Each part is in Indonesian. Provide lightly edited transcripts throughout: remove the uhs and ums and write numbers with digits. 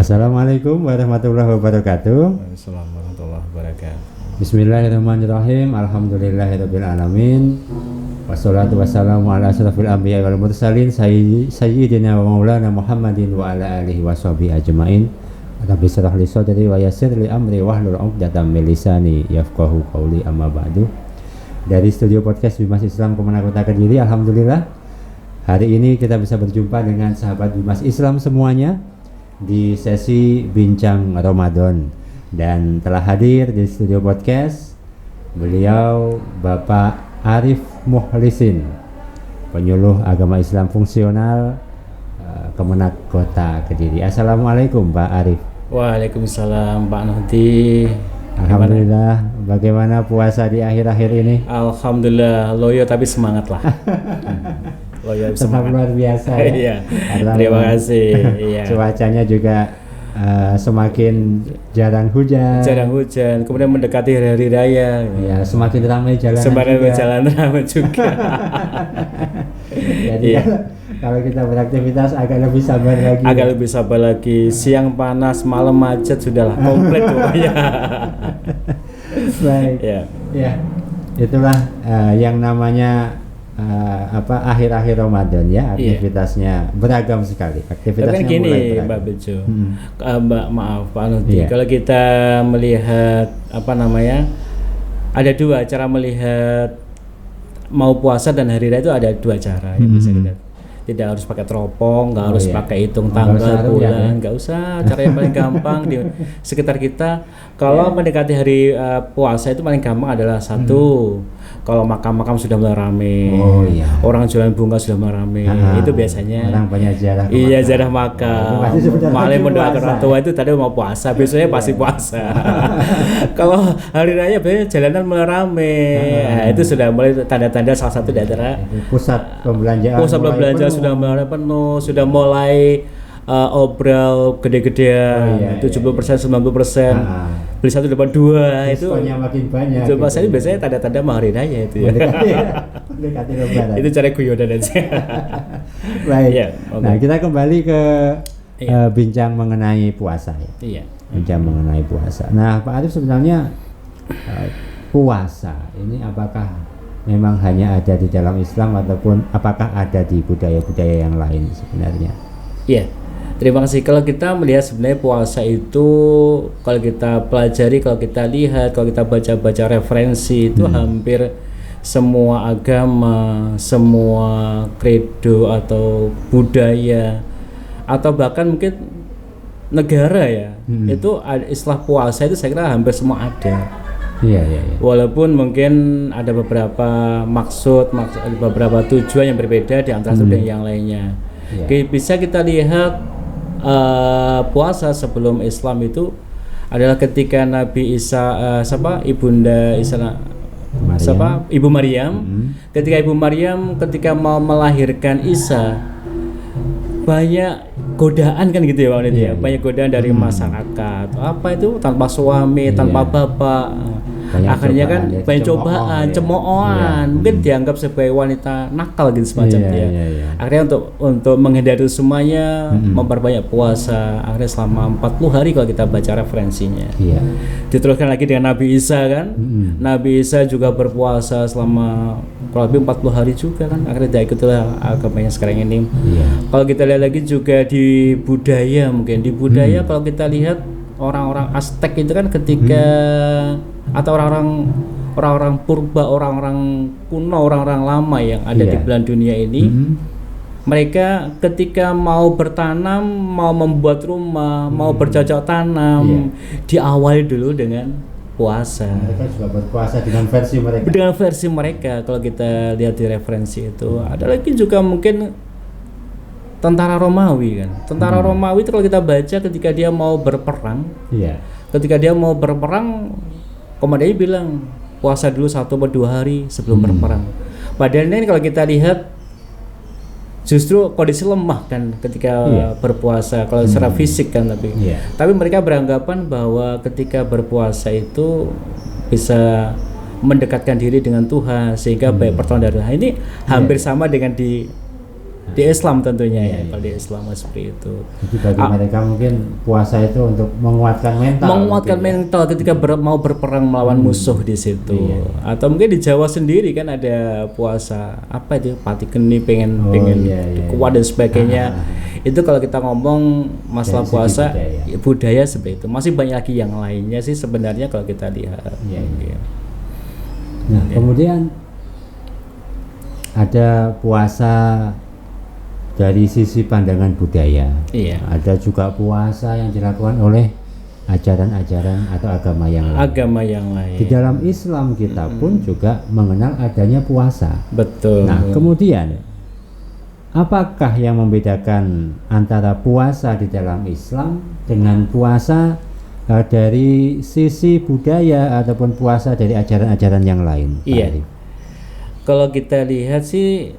Assalamualaikum warahmatullahi wabarakatuh. Assalamualaikum warahmatullahi wabarakatuh. Bismillahirrahmanirrahim. Alhamdulillahirabbil alamin. Wassalatu wassalamu ala asyrafil anbiya'i wal mursalin sayyidina wa maulana Muhammadin wa ala alihi washabihi ajmain. Rabbi shrah li sadri wa yassir li amri wahlul 'uqdatam min lisani yafqahu qawli, amma ba'du. Dari studio podcast Bimas Islam Kemenang Kota Kediri, alhamdulillah hari ini kita bisa berjumpa dengan sahabat Bimas Islam semuanya di sesi Bincang Ramadan, dan telah hadir di studio podcast beliau Bapak Arif Mukhlisin, penyuluh agama Islam fungsional Kemenang Kota Kediri. Assalamualaikum Pak Arif. Waalaikumsalam Pak Nuhdi. Alhamdulillah, bagaimana puasa di akhir-akhir ini? Alhamdulillah, loyo tapi semangat lah. Loyo Tetap semangat. luar biasa ya. Iya. Terima kasih. Iya. Cuacanya juga semakin jarang hujan. Jarang hujan, kemudian mendekati hari raya. Ya, semakin ramai jalanan. Semakin juga. berjalan ramai juga. Jadi Iya. kalau kita beraktivitas agak lebih sabar lagi. Agak lebih sabar lagi. Siang panas, malam macet, sudahlah komplit pokoknya. Baik. Ya. Ya, itulah yang namanya akhir-akhir Ramadan ya, aktivitasnya beragam sekali. Tapi Aktivitasnya kan gini mulai beragam. Mbak Bejo, Hmm. Mbak maaf Pak Nuti, Iya. kalau kita melihat ada dua cara melihat mau puasa dan hari raya itu, ada dua cara yang bisa kita. Tidak harus pakai teropong, nggak harus iya. pakai hitung Nggak usah tanggal, rupiah, bulan, ya? nggak usah. Cara yang paling gampang di sekitar kita, kalau mendekati hari puasa itu paling gampang adalah satu, kalau makam-makam sudah mulai rame, Oh, iya. orang jualan bunga sudah mulai rame, itu biasanya. Orang banyak ziarah. ke Iya, makam. ziarah makam. Itu pasti sebentar Malah lagi mendoakan puasa. orang tua itu tadi mau puasa, besoknya pasti puasa. Kalau hari raya biasanya jalanan mulai rame. Nah, itu sudah mulai tanda-tanda salah satu di antara Pusat pembelanjaan. pusat mulai belanja penuh. sudah mulai penuh, sudah mulai obral gede-gedean, 70%, 90%. Beli satu dapat dua, itu Diskonnya makin banyak. itu gitu. biasanya tanda-tanda mau hari raya itu ya. Mendekati Lebaran. Itu cara guyonan aja. Baik. Iya, oke. Nah, kita kembali ke Iya. bincang mengenai puasa ya. Iya. Bincang mengenai puasa. Nah, Pak Arif, sebenarnya puasa ini apakah memang hanya ada di dalam Islam ataupun apakah ada di budaya-budaya yang lain sebenarnya? Iya. Terima kasih. Kalau kita melihat sebenarnya puasa itu, kalau kita pelajari, kalau kita lihat, kalau kita baca-baca referensi itu hampir semua agama, semua kredo atau budaya atau bahkan mungkin negara ya, itu istilah puasa itu saya kira hampir semua ada. Iya, iya, iya. Walaupun mungkin ada beberapa maksud beberapa tujuan yang berbeda di antara satu dan yang lainnya. Iya. Bisa kita lihat puasa sebelum Islam itu adalah ketika Nabi Isa Ibunda Isa Ibu Maryam, ketika Ibu Maryam ketika mau melahirkan Isa, banyak godaan kan gitu ya Pak Niti ya. Banyak godaan dari masyarakat. Apa itu, tanpa suami, tanpa bapak. Banyak Akhirnya cobaan, kan ya, banyak cemooh, cobaan, ya. cemoohan. Mungkin dianggap sebagai wanita nakal gitu semacam Iya, dia. iya, iya. Akhirnya untuk menghindari semuanya, memperbanyak puasa. Akhirnya selama 40 hari kalau kita baca referensinya. Iya. Diteruskan lagi dengan Nabi Isa kan. Nabi Isa juga berpuasa selama kurang lebih 40 hari juga kan. Akhirnya diikutilah agamanya sekarang ini. Iya. Kalau kita lihat lagi juga di budaya, mungkin di budaya kalau kita lihat orang-orang Aztec itu kan ketika atau orang-orang purba, orang-orang kuno, orang-orang lama yang ada di belahan dunia ini, mereka ketika mau bertanam, mau membuat rumah, mau bercocok tanam, diawali dulu dengan puasa. Mereka juga berpuasa dengan versi mereka. Dengan versi mereka, kalau kita lihat di referensi itu, ada lagi juga mungkin tentara Romawi kan. Tentara Romawi itu kalau kita baca ketika dia mau berperang, Iya. ketika dia mau berperang, komandannya bilang puasa dulu 1 atau 2 hari sebelum berperang. Padahal ini kalau kita lihat justru kondisi lemah kan ketika berpuasa kalau secara fisik kan, tapi mereka beranggapan bahwa ketika berpuasa itu bisa mendekatkan diri dengan Tuhan sehingga baik pertolongan dari Tuhan. Ini hampir sama dengan di Di Islam tentunya Iya, ya, iya. kalau di Islam seperti itu. Jadi bagi mereka mungkin puasa itu untuk menguatkan mental. Menguatkan mungkin, ya. mental ketika mau berperang melawan musuh di situ. Iya. Atau mungkin di Jawa sendiri kan ada puasa apa itu pati geni pengen Oh, iya, iya, kuat dan sebagainya. Itu kalau kita ngomong masalah Dari segi puasa budaya. budaya seperti itu. Masih banyak lagi yang lainnya sih sebenarnya kalau kita lihat. Iya, iya. Iya. Nah, kemudian ada puasa dari sisi pandangan budaya. Iya. Ada juga puasa yang dilakukan oleh ajaran-ajaran atau agama yang lain. Agama yang lain. Di dalam Islam kita pun juga mengenal adanya puasa. Betul. Nah, kemudian apakah yang membedakan antara puasa di dalam Islam dengan puasa dari sisi budaya ataupun puasa dari ajaran-ajaran yang lain? Pak Iya. Arif? Kalau kita lihat sih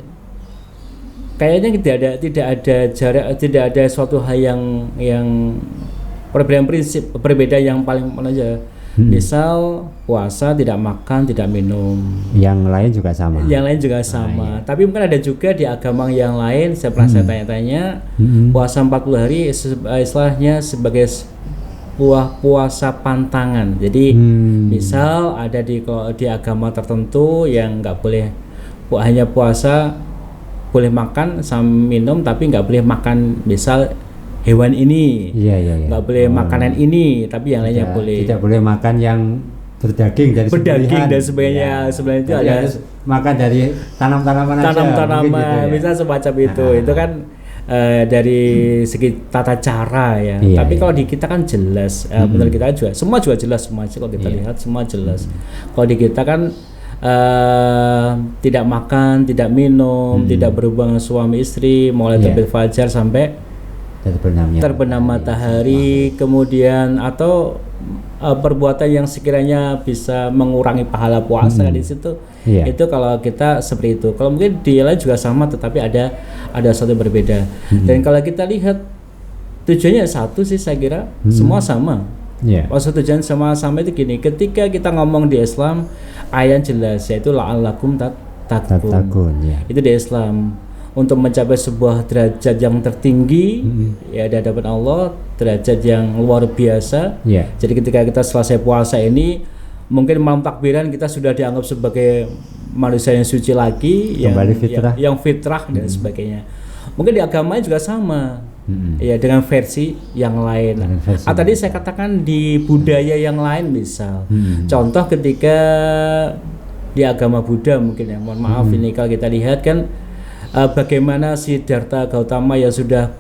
kayaknya tidak ada jarak, tidak ada suatu hal yang perbedaan prinsip, perbedaan yang paling mana aja. Misal puasa tidak makan, tidak minum. Yang lain juga sama. Yang lain juga sama. iya. Tapi mungkin ada juga di agama yang lain, saya pernah saya tanya-tanya, puasa 40 hari istilahnya sebagai puasa pantangan. Jadi misal ada kalau di agama tertentu yang nggak boleh hanya puasa boleh makan sama minum tapi nggak boleh makan misal hewan ini, Iya, iya, iya. nggak boleh makanan ini tapi yang lainnya Tidak- boleh. Tidak boleh makan yang berdaging dari Berdaging sembelihan. dan sebagainya. Ya. Sebenarnya itu Jadi ada harus makan dari tanam-tanaman aja. mungkin tanam-tanaman gitu ya. misal semacam itu. Ah. Itu kan dari segi tata cara ya. Iya, Tapi iya. kalau di kita kan jelas, menurut kita juga semua juga jelas semua sih kalau kita Iya. lihat semua jelas. Kalau di kita kan tidak makan, tidak minum, tidak berhubungan suami istri, mulai Iya. terbit fajar sampai terbenam matahari, kemudian atau perbuatan yang sekiranya bisa mengurangi pahala puasa di situ. Iya. Itu kalau kita seperti itu. Kalau mungkin di lain juga sama, tetapi ada sesuatu yang berbeda. Dan kalau kita lihat tujuannya satu sih saya kira semua sama. Iya. Maksud tujuan sama-sama itu gini, ketika kita ngomong di Islam ayat jelas yaitu la'allakum tattaqun. Tattaqun, ya. Itu di Islam untuk mencapai sebuah derajat yang tertinggi ya di hadapan Allah, derajat yang luar biasa. Iya. Jadi ketika kita selesai puasa ini mungkin malam takbiran kita sudah dianggap sebagai manusia yang suci lagi, Kembali fitrah. yang fitrah dan sebagainya. Mungkin di agamanya juga sama. Ya dengan versi yang lain. Dengan versi Tadi saya katakan di budaya yang lain misal. Contoh ketika di agama Buddha mungkin ya. Mohon maaf ini kalau kita lihat kan bagaimana Siddhartha Gautama yang sudah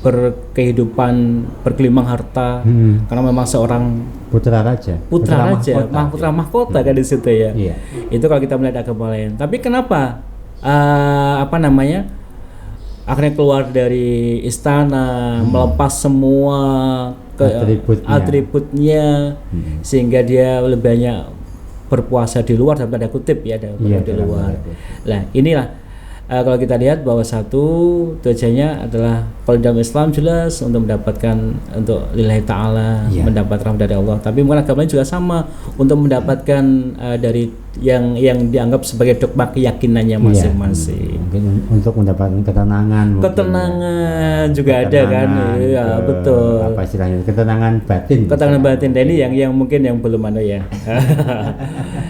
berkehidupan bergelimang harta karena memang seorang Putra raja. putra raja, mahkota. putra mahkota kan di situ ya. Iya. Itu kalau kita melihat agama lain. Tapi kenapa akhirnya keluar dari istana, melepas semua atributnya sehingga dia lebih banyak berpuasa di luar dalam tanda kutip ya, Iya, di dalam luar. tanda kutip. Nah, inilah kalau kita lihat bahwa satu tujuannya adalah kalau dalam Islam jelas untuk mendapatkan untuk lillahi ta'ala, Iya. mendapat rahmat dari Allah. Tapi mungkin agama lain juga sama untuk mendapatkan dari yang dianggap sebagai dogma keyakinannya Iya. masing-masing. Mungkin untuk mendapatkan ketenangan. mungkin, Ketenangan ya. juga ada kan, iya betul. Apa istilahnya? Ketenangan batin. Ketenangan batin. Dan ini yang mungkin yang belum ada ya.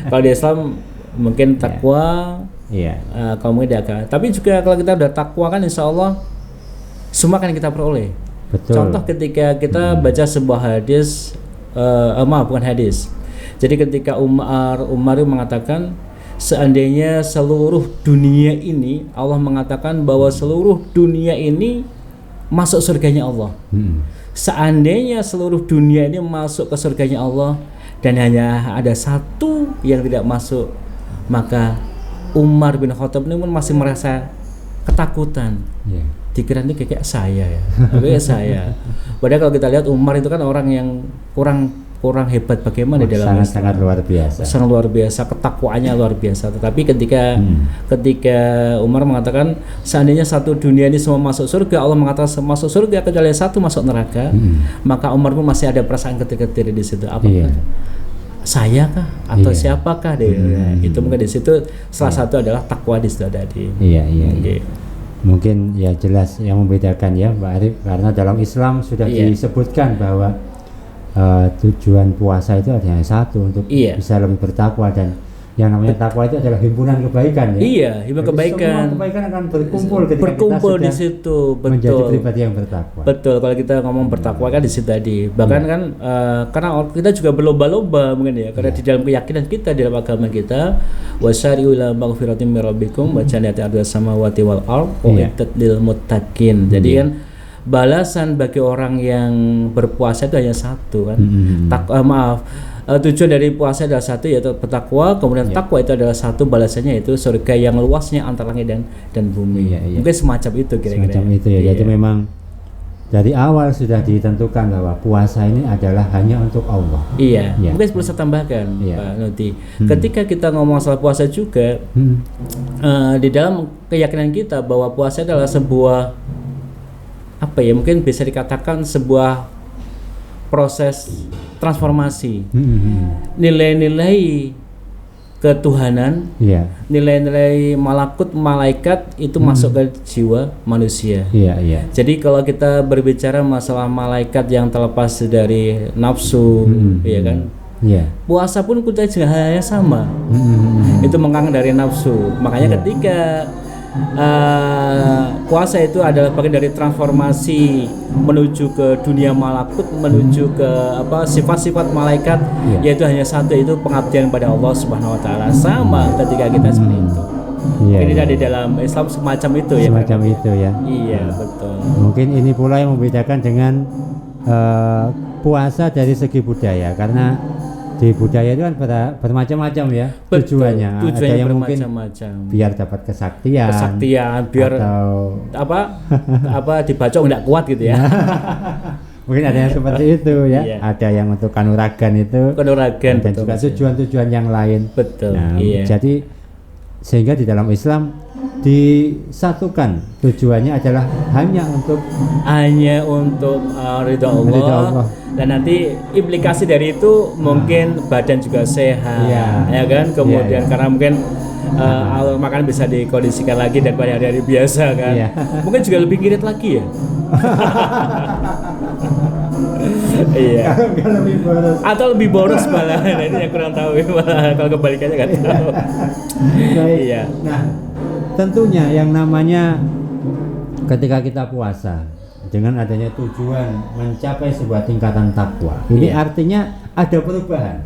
Kalau di Islam mungkin takwa. Iya. Kalau mungkin agak. Tapi juga kalau kita udah takwa kan insya Allah semua akan kita peroleh. Betul. Contoh ketika kita baca sebuah hadis, bukan hadis. Jadi ketika Umar itu mengatakan seandainya seluruh dunia ini, Allah mengatakan bahwa seluruh dunia ini masuk surganya Allah. Seandainya seluruh dunia ini masuk ke surganya Allah dan hanya ada satu yang tidak masuk, maka Umar bin Khattab ini pun masih merasa ketakutan. Iya. Dikira ini kayak saya ya, kayak saya. Padahal kalau kita lihat Umar itu kan orang yang kurang hebat bagaimana di dalam Sangat luar biasa. sangat luar biasa, ketakwaannya luar biasa. Tetapi ketika Umar mengatakan seandainya satu dunia ini semua masuk surga, Allah mengatakan masuk surga kecuali satu masuk neraka, maka Umar pun masih ada perasaan ketir-ketir di situ. Apakah saya kah atau siapakah deh? Itu mungkin di situ salah satu adalah takwa di situ tadi. Iya. Oke. Mungkin ya jelas yang membedakan ya Pak Arif, karena dalam Islam sudah disebutkan bahwa tujuan puasa itu hanya satu, untuk bisa lebih bertakwa, dan yang namanya takwa itu adalah himpunan kebaikan ya. Iya, himpunan kebaikan. Semua kebaikan akan berkumpul ketika berkumpul kita di situ, betul. Menjadi pribadi yang bertakwa. Betul, kalau kita ngomong bertakwa kan di situ tadi. Bahkan kan karena kita juga berlomba-lomba mungkin ya, karena di dalam keyakinan kita, di dalam agama kita, wasyari'u ila maghfiratin min rabbikum wa jannatin 'arduhas samawati wal ardh u'iddat lil muttaqin. Jadi kan balasan bagi orang yang berpuasa itu hanya satu kan. Tujuan dari puasa adalah satu, yaitu bertakwa. Kemudian takwa itu adalah satu, balasannya itu surga yang luasnya antara langit dan bumi. Mungkin semacam itu kira-kira. Semacam itu ya. Jadi memang dari awal sudah ditentukan bahwa puasa ini adalah hanya untuk Allah. Iya. Mungkin perlu saya tambahkan, Pak Nuti. Ketika kita ngomong soal puasa juga, di dalam keyakinan kita bahwa puasa adalah sebuah mungkin bisa dikatakan sebuah proses transformasi, nilai-nilai ketuhanan, nilai-nilai malaikat itu masuk ke jiwa manusia. Jadi kalau kita berbicara masalah malaikat yang terlepas dari nafsu, ya kan? Puasa pun kita juga hanya sama, itu mengang dari nafsu. Makanya ketika puasa itu adalah bagian dari transformasi menuju ke dunia malakut, menuju ke sifat-sifat malaikat, yaitu hanya satu, itu pengabdian pada Allah Subhanahu wa taala. Sama ketika kita seperti itu. Ini di dalam Islam semacam itu ya. Semacam itu ya. Iya, betul. Mungkin ini pula yang membedakan dengan puasa dari segi budaya, karena di budaya itu kan bermacam-macam ya. Tujuannya ada yang mungkin biar dapat kesaktian, biar atau dibacok nggak kuat gitu ya. Mungkin ada yang seperti itu ya. Ada yang untuk kanuragan itu, dan betul, juga tujuan-tujuan yang lain. Betul. Nah, jadi sehingga di dalam Islam disatukan, tujuannya adalah hanya untuk ridha Allah. Dan nanti implikasi dari itu mungkin badan juga sehat, ya kan? Kemudian karena mungkin makan bisa dikondisikan lagi daripada hari-hari biasa kan. Mungkin juga lebih ngirit lagi ya. Atau lebih boros malah. Nah, ini yang kurang tahu malah, kalau kebalikannya nggak tahu. Nah, tentunya yang namanya ketika kita puasa dengan adanya tujuan mencapai sebuah tingkatan takwa, ini artinya ada perubahan.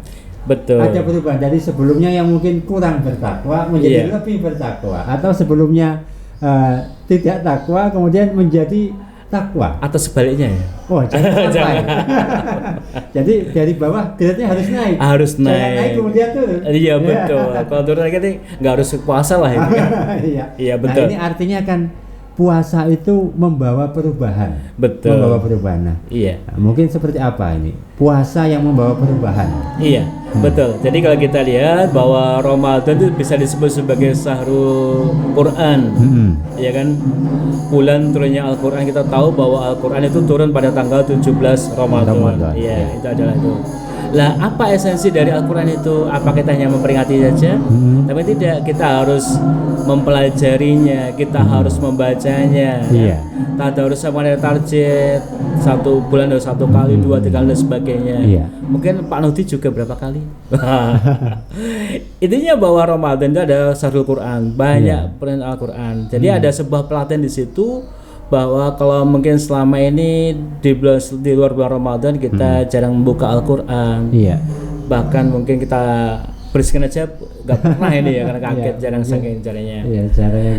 Betul. Ada perubahan dari sebelumnya yang mungkin kurang bertakwa menjadi lebih bertakwa, atau sebelumnya tidak takwa kemudian menjadi takwa, atau sebaliknya ya. Jangan. Jadi dari bawah grade-nya harus naik. Jangan naik kemudian turun. Iya, betul. Kalau turun lagi nggak harus puasa lah ini kan. Iya, betul. Nah, ini artinya kan puasa itu membawa perubahan. Betul. Membawa perubahan. Nah, mungkin seperti apa ini? Puasa yang membawa perubahan. Iya, betul. Jadi kalau kita lihat bahwa Ramadan itu bisa disebut sebagai syahrul Quran. Ya kan? Bulan turunnya Al-Qur'an, kita tahu bahwa Al-Qur'an itu turun pada tanggal 17 Ramadan. Iya, itu adalah itu. Lah, apa esensi dari Al-Quran itu? Apa kita hanya memperingati saja? Tapi tidak, kita harus mempelajarinya, kita harus membacanya. Tadarus sama ada target 1 bulan atau 1 kali, 2, 3 kali dan sebagainya. Mungkin Pak Nuti juga berapa kali? Intinya bahwa Ramadan itu ada syahrul Quran, banyak perintah Al-Quran. Jadi ada sebuah pelatihan di situ, bahwa kalau mungkin selama ini di luar bulan Ramadan kita jarang membuka Al-Quran, bahkan mungkin kita beriskan aja nggak pernah ini ya, karena kaget jarang saking caranya.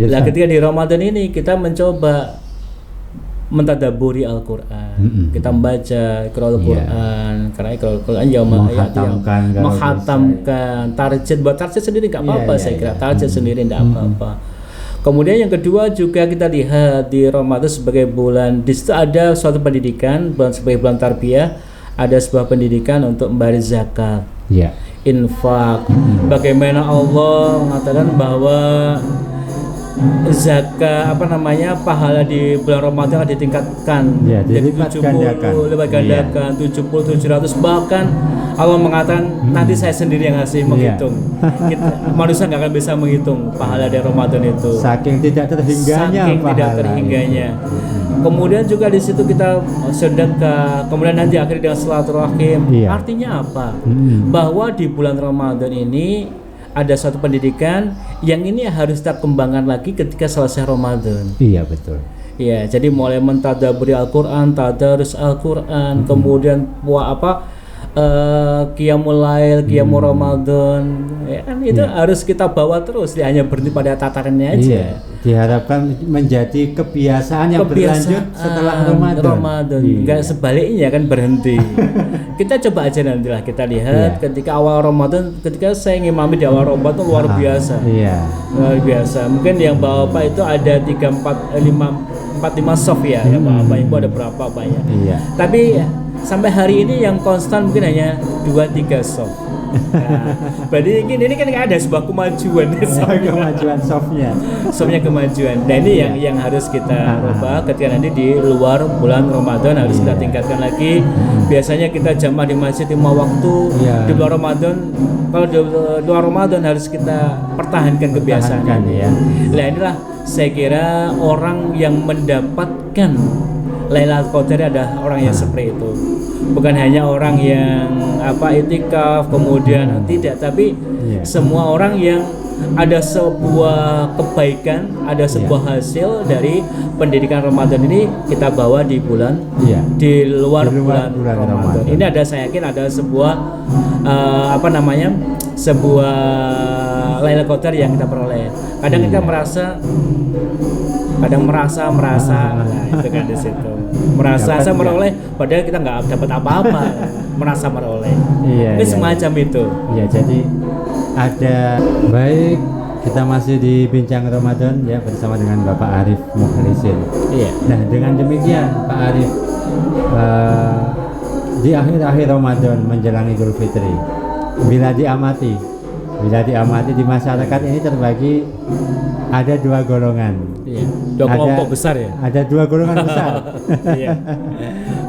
Nah, ketika di Ramadan ini kita mencoba mentadaburi Al-Quran, kita membaca Iqra'ul Quran, karena Iqra'ul Quran menghatamkan, target buat target sendiri nggak apa-apa, saya kira target sendiri nggak apa-apa. Kemudian yang kedua juga kita lihat di Ramadan sebagai bulan, di situ ada suatu pendidikan, sebagai bulan tarbiyah, ada sebuah pendidikan untuk membayar zakat, infak. Bagaimana Allah mengatakan bahwa zakat pahala di bulan Ramadan ditingkatkan Ya, jadi dilipat 70 gandakan. lipat gandakan 70 700 bahkan Allah mengatakan nanti saya sendiri yang ngasih menghitung. Manusia nggak akan bisa menghitung pahala dari Ramadan itu. Saking tidak terhingganya Saking tidak pahala. terhingganya. Kemudian juga di situ kita sedekah, kemudian nanti akhirnya dengan silaturahim. Iya. Artinya apa? Hmm. Bahwa di bulan Ramadan ini ada suatu pendidikan yang ini harus kita kembangkan lagi ketika selesai Ramadan. Iya, betul. Ya, jadi mulai mentadaburi Al-Qur'an, tadarus Al-Qur'an, kemudian qiyamul lail, qiyamul Ramadan, ya kan itu harus kita bawa terus, hanya berhenti pada tatarannya aja. Iya, diharapkan menjadi kebiasaan yang berlanjut setelah Ramadan. Enggak sebaliknya kan berhenti. Kita coba aja nantilah kita lihat ketika awal Ramadan, ketika saya ngimami di awal Ramadan luar biasa. Iya. Luar biasa. Mungkin yang Bapak itu ada 3 4 5 soft ya, ya Bapak Ibu ada berapa banyak. Iya. Tapi sampai hari ini yang konstan mungkin hanya 2-3 soft. Nah, berarti ini kan ada sebuah kemajuan. Kemajuan softnya. Softnya kemajuan. Dan ini yang harus kita ubah ketika nanti di luar bulan Ramadan harus kita tingkatkan lagi. Biasanya kita jamaah di masjid 5 waktu. Di bulan Ramadan, kalau di luar Ramadan harus kita pertahankan kebiasaan ini. Ya. Nah inilah saya kira orang yang mendapatkan Lailatul Qadar ada orang yang seperti itu. Bukan hanya orang yang itikaf kemudian tidak, tapi semua orang yang ada sebuah kebaikan, ada sebuah hasil dari pendidikan Ramadan ini kita bawa di bulan di luar bulan Ramadan. Ini saya yakin ada sebuah sebuah Lailatul Qadar yang kita peroleh. Kadang kita merasa nah, itu kan di situ merasa saya meroleh padahal kita nggak dapat apa-apa. Merasa meroleh ini semacam itu ya. Jadi ada baik, kita masih di Bincang Ramadan ya bersama dengan Bapak Arif Mukhlisin. Nah, dengan demikian Pak Arif, di akhir-akhir Ramadan menjelang Idul Fitri, bila diamati di masyarakat ini terbagi ada 2 golongan. Dua kelompok besar ya. Ada 2 golongan besar.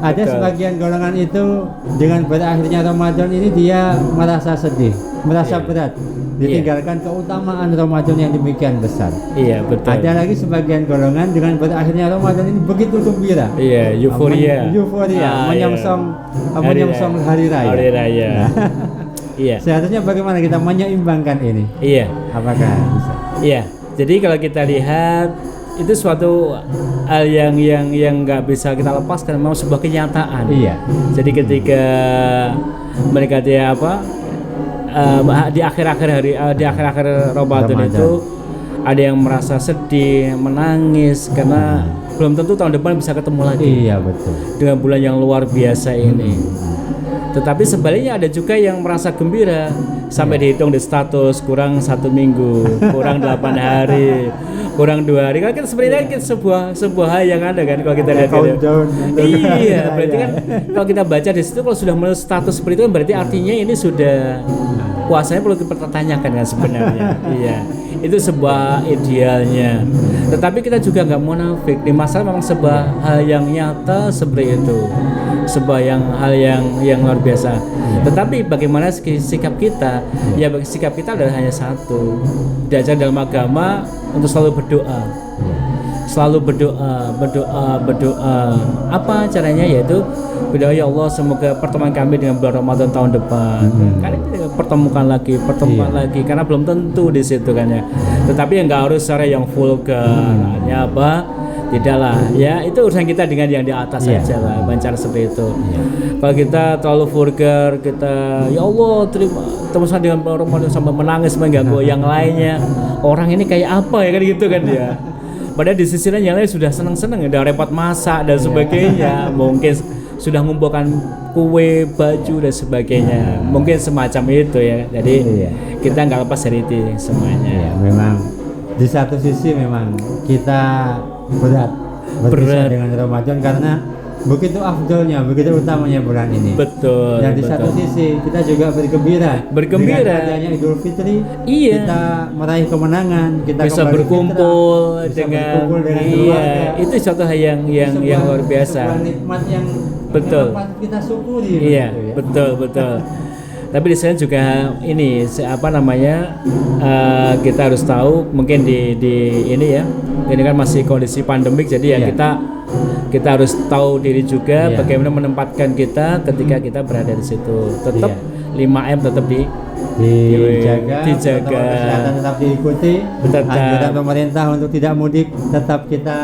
Ada sebagian golongan itu dengan berakhirnya Ramadan ini dia merasa sedih, merasa berat, ditinggalkan keutamaan Ramadan yang demikian besar. Iya, betul. Ada lagi sebagian golongan dengan berakhirnya Ramadan ini begitu gembira. Iya, euforia. Menyongsong hari raya. Hari raya. Iya. Seharusnya bagaimana kita menyeimbangkan ini? Iya. Apakah bisa? Iya. Jadi kalau kita lihat itu suatu hal yang nggak bisa kita lepaskan, memang sebuah kenyataan. Iya. Jadi ketika mereka di akhir-akhir hari di akhir-akhir Ramadan itu ada yang merasa sedih, menangis karena belum tentu tahun depan bisa ketemu lagi. Iya, betul. Dengan bulan yang luar biasa ini. Tetapi sebaliknya ada juga yang merasa gembira sampai dihitung di status kurang 1 minggu, kurang 8 hari, kurang 2 hari. Kan kita sebenarnya sebuah hal yang ada kan kalau kita lihat. Iya, berarti kan kalau kita baca di situ kalau sudah menulis status seperti itu kan berarti artinya ini sudah puasanya perlu dipertanyakan kan sebenarnya. Iya. Itu sebuah idealnya. Tetapi kita juga nggak munafik. Di masalah memang sebuah hal yang nyata seperti itu. Sebuah hal yang luar biasa. Tetapi bagaimana sikap kita? Ya sikap kita adalah hanya satu. Diajar dalam agama untuk selalu berdoa. Selalu berdoa. Apa caranya? Yaitu berdoa, ya Allah semoga pertemuan kami dengan bulan Ramadan tahun depan. Karena kita pertemukan lagi karena belum tentu di situ kan ya. Tetapi yang nggak harus secara yang vulgar. Ya tidaklah. Ya itu urusan kita dengan yang di atas saja lah. Cara seperti itu. Kalau kita terlalu vulgar, kita ya Allah terus dengan bulan Ramadan sampai menangis mengganggu yang lainnya. Orang ini kayak apa ya kan gitu kan dia. Padahal di sisi lain yang lain sudah senang-senang, udah repot masak dan sebagainya, mungkin sudah mengumpulkan kue, baju dan sebagainya, mungkin semacam itu ya. Jadi kita nggak lepas dari itu semuanya. Memang di satu sisi memang kita berat berpisah dengan Ramadan karena begitu afdolnya, begitu utamanya bulan ini. Betul. Dan di betul. satu sisi kita juga bergembira dengan adanya Idul Fitri. Iya. Kita meraih kemenangan, kita bisa kembali berkumpul fitrah, bisa dengan, berkumpul dengan iya, keluarga. itu suatu hal yang luar biasa. Sebuah nikmat yang Betul. patut kita syukuri. Iya, begitu ya. betul. Tapi di sana juga ini kita harus tahu mungkin di ini ya, ini kan masih kondisi pandemik, jadi ya Iya. kita harus tahu diri juga Iya. bagaimana menempatkan kita ketika kita berada di situ. Tetap Iya. 5M tetap dijaga, dijaga. protokol kesehatan tetap diikuti, Tetap. anjuran pemerintah untuk tidak mudik tetap kita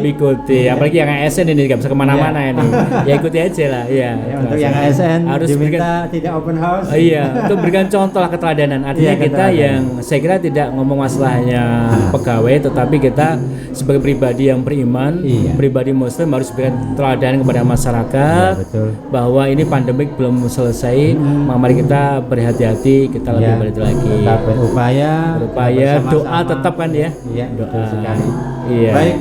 ikuti. Apalagi yang ASN ini nggak bisa kemana-mana Iya. ini. Ya ikuti aja lah. Iya. Ya, untuk yang ASN harus diminta tidak open house. Iya, untuk berikan contoh lah keteladanan. Artinya Iya, kita keteladanan. yang saya kira tidak ngomong masalahnya pegawai, tetapi kita sebagai pribadi yang beriman, Iya. pribadi muslim harus berikan teladan kepada masyarakat Iya, betul. bahwa ini pandemik belum selesai. Mari kita berhati-hati, kita lebih Ya, berhati lagi. tetap berupaya Doa bersama-sama. tetap kan ya. Iya, betul Doa. sekali. Iya. Baik,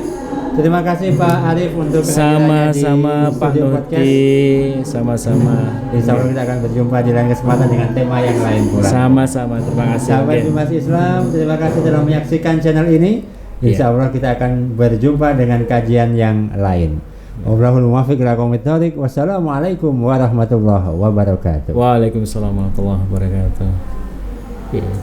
terima kasih Pak Arif untuk kehadirannya di Sama-sama Pak studio Nuti, podcast. sama-sama. Insya Allah kita akan berjumpa di lain kesempatan dengan tema yang lain pula. Sama-sama, terima kasih. Sahabat Gen. Bimas Islam, terima kasih telah menyaksikan channel ini. Insya Allah kita akan berjumpa dengan kajian yang lain. Wallahul muwaffiq ila aqwamit thoriq. Wassalamualaikum warahmatullahi wabarakatuh. Waalaikumsalam warahmatullahi wabarakatuh. Iya.